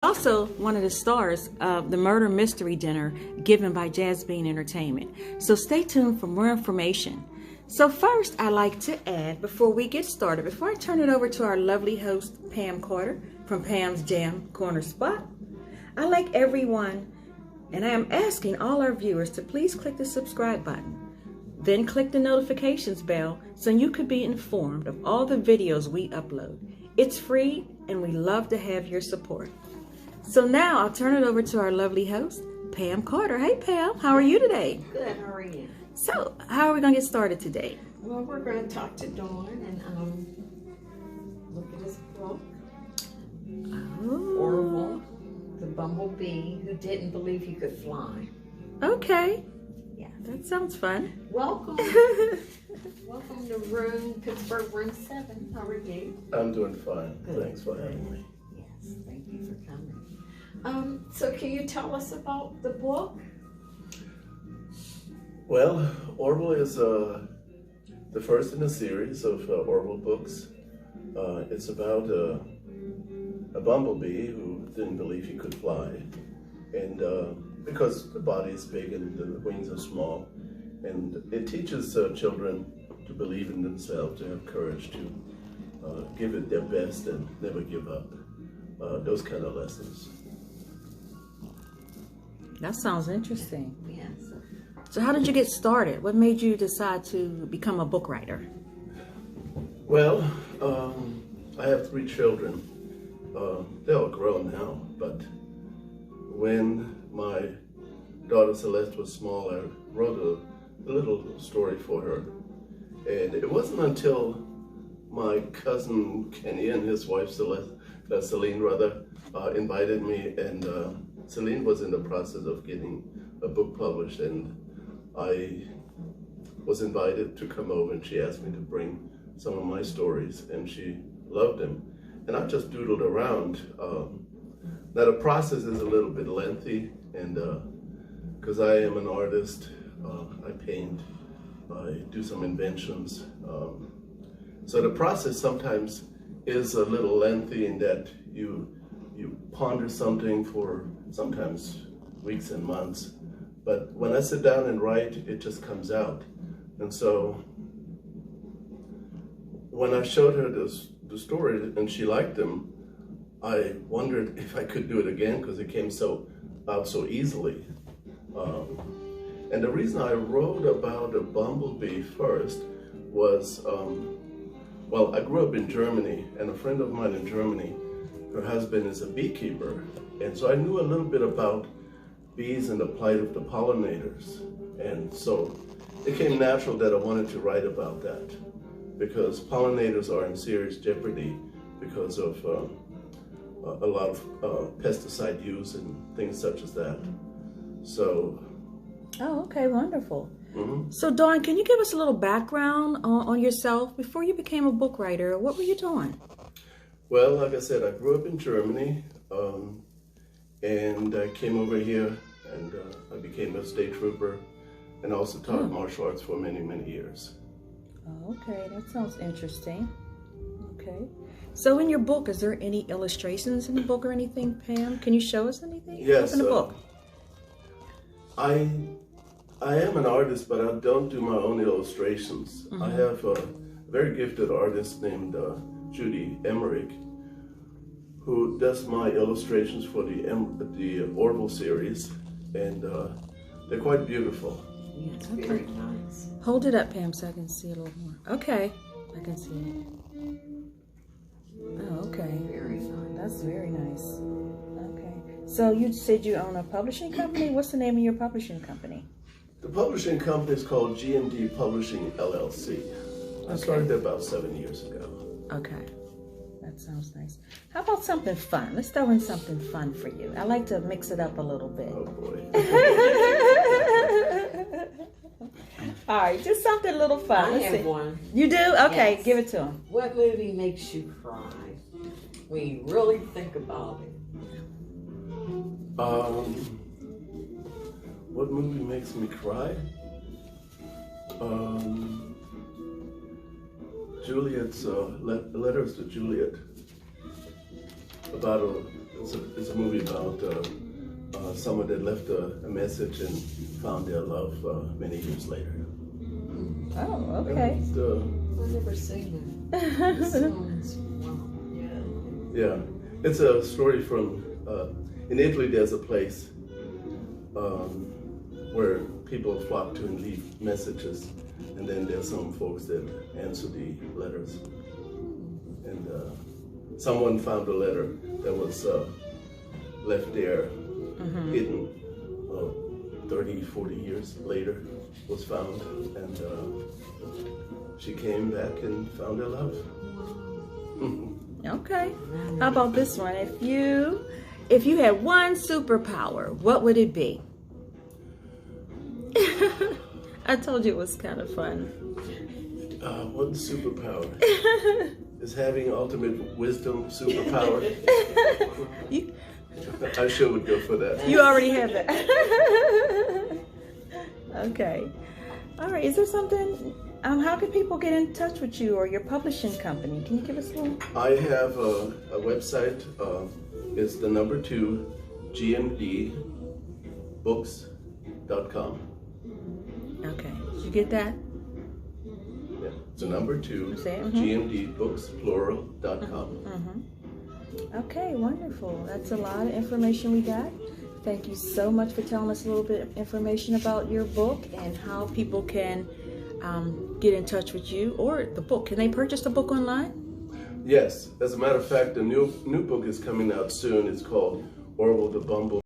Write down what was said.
Also one of the stars of the murder mystery dinner given by Jazz Bean Entertainment. So stay tuned for more information. So first, I like to add, before we get started, before I turn it over to our lovely host, Pam Carter, from Pam's Jam Corner Spot, I like everyone, and I am asking all our viewers to please click the subscribe button. Then click the notifications bell so you could be informed of all the videos we upload. It's free, and we love to have your support. So now I'll turn it over to our lovely host, Pam Carter. Hey Pam, how are you today? Good, how are you? So, how are we going to get started today? Well, we're going to talk to Dawn and look at his book, Orville, the Bumblebee Who Didn't Believe He Could Fly. Okay. Yeah. That sounds fun. Welcome. Welcome to Pittsburgh Room 7. How are you? I'm doing fine. Good. Thanks for having me. Yes, thank you for coming. So can you tell us about the book? Well, Orville is the first in a series of Orville books. It's about a bumblebee who didn't believe he could fly. And because the body is big and the wings are small. And it teaches children to believe in themselves, to have courage, to give it their best and never give up. Those kind of lessons. That sounds interesting. Yes. So how did you get started? What made you decide to become a book writer? Well, I have 3 children. They're all grown now, but when my daughter Celeste was small, I wrote a little story for her. And it wasn't until my cousin Kenny and his wife Celine invited me, and Celine was in the process of getting a book published, and I was invited to come over, and she asked me to bring some of my stories, and she loved them. And I just doodled around. Now the process is a little bit lengthy, and because I am an artist, I paint, I do some inventions. So the process sometimes is a little lengthy in that you ponder something for sometimes weeks and months. But when I sit down and write, it just comes out. And so when I showed her the story and she liked them, I wondered if I could do it again because it came out so easily. And the reason I wrote about a bumblebee first was, well, I grew up in Germany, and a friend of mine in Germany, her husband is a beekeeper. And so I knew a little bit about bees and the plight of the pollinators. And so it came natural that I wanted to write about that, because pollinators are in serious jeopardy because of a lot of pesticide use and things such as that. So. Oh, okay, wonderful. Mm-hmm. So Dawn, can you give us a little background on yourself? Before you became a book writer, what were you doing? Well, like I said, I grew up in Germany, and I came over here, and I became a state trooper, and also taught martial arts for many, many years. Oh, okay, that sounds interesting. Okay. So in your book, is there any illustrations in the book or anything, Pam? Can you show us anything? Yes. Open the book. I am an artist, but I don't do my own illustrations. Mm-hmm. I have a very gifted artist named Judy Emmerich, who does my illustrations for the Orville series, and they're quite beautiful. Yes, very nice. Hold it up, Pam, so I can see a little more. Okay, I can see it. Oh, okay. Very nice. That's very nice. Okay. So you said you own a publishing company. What's the name of your publishing company? The publishing company is called G&D Publishing LLC. I started there about 7 years ago. Okay. That sounds nice. How about something fun? Let's throw in something fun for you. I like to mix it up a little bit. Oh boy. All right, just something a little fun. I have one. You do? Okay, Yes. give it to him. What movie makes you cry when you really think about it? What movie makes me cry? Juliet's Letters to Juliet, about It's a movie about someone that left a message and found their love many years later. Oh, okay. And, I've never seen that. It sounds, wow, yeah. yeah, it's a story from in Italy. There's a place where people flock to and leave messages, and then there's some folks that answer the letters. And someone found a letter that was left there, hidden. 30, 40 years later, was found, and she came back and found her love. Okay. How about this one? If you had one superpower, what would it be? I told you it was kind of fun. One superpower is having ultimate wisdom superpower. I sure would go for that. You already have that. Okay. All right. Is there something? How can people get in touch with you or your publishing company? Can you give us a little? I have a website. It's the number 2 gmdbooks.com. Okay. Did you get that? Yeah, it's the number 2 Say it, gmdbooksplural.com. Okay, wonderful. That's a lot of information we got. Thank you so much for telling us a little bit of information about your book and how people can get in touch with you or the book. Can they purchase the book online? Yes, as a matter of fact, the new book is coming out soon. It's called Orville the Bumble.